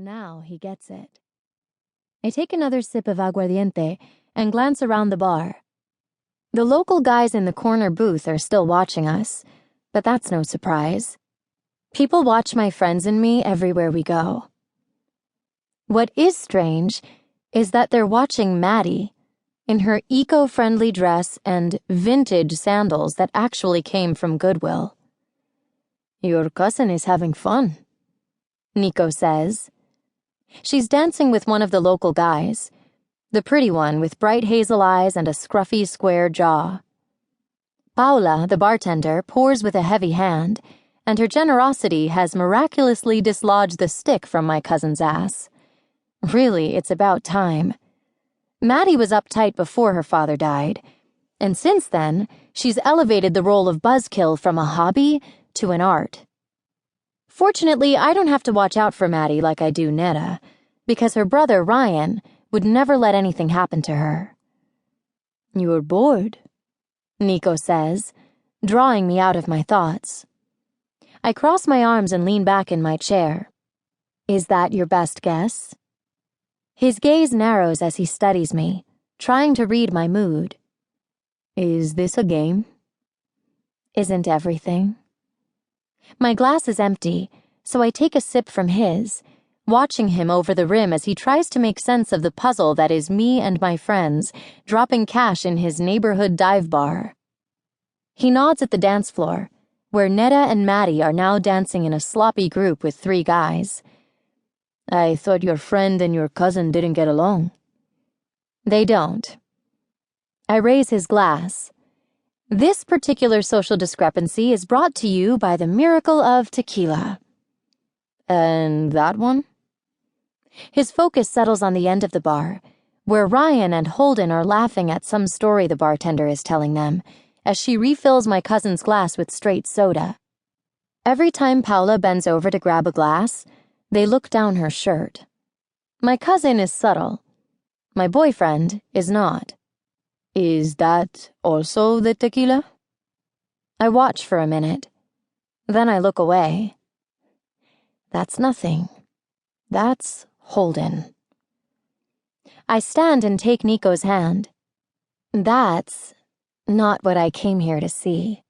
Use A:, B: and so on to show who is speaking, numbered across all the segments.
A: Now he gets it. I take another sip of aguardiente and glance around the bar. The local guys in the corner booth are still watching us, but that's no surprise. People watch my friends and me everywhere we go. What is strange is that they're watching Maddie in her eco-friendly dress and vintage sandals that actually came from Goodwill. "Your cousin is having fun," Nico says. She's dancing with one of the local guys, the pretty one with bright hazel eyes and a scruffy square jaw. Paula, the bartender, pours with a heavy hand, and her generosity has miraculously dislodged the stick from my cousin's ass. Really, it's about time. Maddie was uptight before her father died, and since then, she's elevated the role of buzzkill from a hobby to an art. Fortunately, I don't have to watch out for Maddie like I do Netta, because her brother, Ryan, would never let anything happen to her. "You're bored," Nico says, drawing me out of my thoughts. I cross my arms and lean back in my chair. "Is that your best guess?" His gaze narrows as he studies me, trying to read my mood. "Is this a game?" "Isn't everything?" My glass is empty, so I take a sip from his, watching him over the rim as he tries to make sense of the puzzle that is me and my friends dropping cash in his neighborhood dive bar. He nods at the dance floor, where Netta and Maddie are now dancing in a sloppy group with 3 guys. "I thought your friend and your cousin didn't get along." They don't. I raise his glass. This particular social discrepancy is brought to you by the miracle of tequila. "And that one?" His focus settles on the end of the bar, where Ryan and Holden are laughing at some story the bartender is telling them, as she refills my cousin's glass with straight soda. Every time Paula bends over to grab a glass, they look down her shirt. My cousin is subtle. My boyfriend is not. "Is that also the tequila?" I watch for a minute. Then I look away. That's nothing. That's Holden. I stand and take Nico's hand. That's not what I came here to see.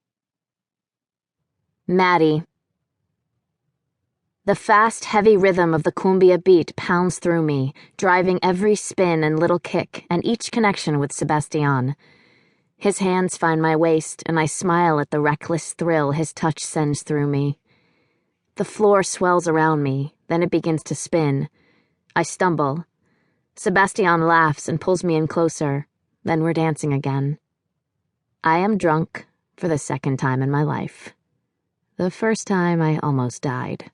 B: Maddie. The fast, heavy rhythm of the cumbia beat pounds through me, driving every spin and little kick and each connection with Sebastian. His hands find my waist, and I smile at the reckless thrill his touch sends through me. The floor swells around me, then it begins to spin. I stumble. Sebastian laughs and pulls me in closer, then we're dancing again. I am drunk for the 2nd time in my life. The first time I almost died.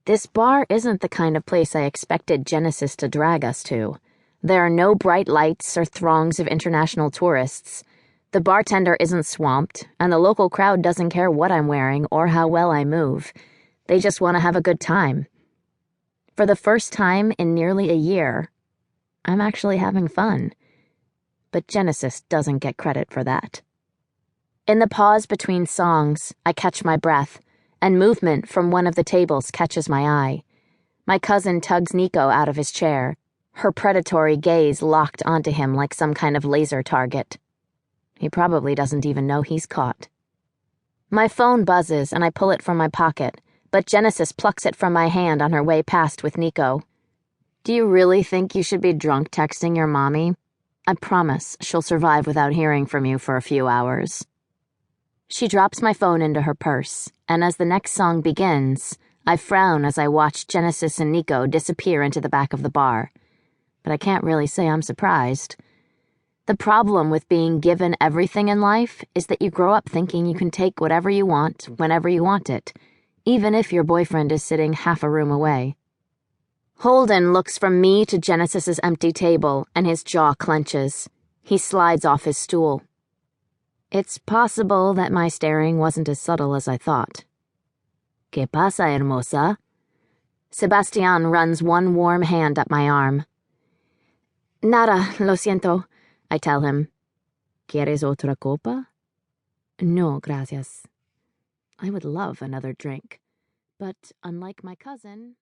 B: This bar isn't the kind of place I expected Genesis to drag us to. There are no bright lights or throngs of international tourists. The bartender isn't swamped, and the local crowd doesn't care what I'm wearing or how well I move. They just want to have a good time. For the first time in nearly a year, I'm actually having fun. But Genesis doesn't get credit for that. In the pause between songs, I catch my breath, and movement from one of the tables catches my eye. My cousin tugs Nico out of his chair, her predatory gaze locked onto him like some kind of laser target. He probably doesn't even know he's caught. My phone buzzes and I pull it from my pocket, but Genesis plucks it from my hand on her way past with Nico. "Do you really think you should be drunk texting your mommy? I promise she'll survive without hearing from you for a few hours." She drops my phone into her purse, and as the next song begins, I frown as I watch Genesis and Nico disappear into the back of the bar. But I can't really say I'm surprised. The problem with being given everything in life is that you grow up thinking you can take whatever you want whenever you want it, even if your boyfriend is sitting half a room away. Holden looks from me to Genesis's empty table, and his jaw clenches. He slides off his stool. It's possible that my staring wasn't as subtle as I thought. "¿Qué pasa, hermosa?" Sebastian runs one warm hand up my arm. "Nada, lo siento," I tell him. "¿Quieres otra copa?" "No, gracias." I would love another drink, but unlike my cousin...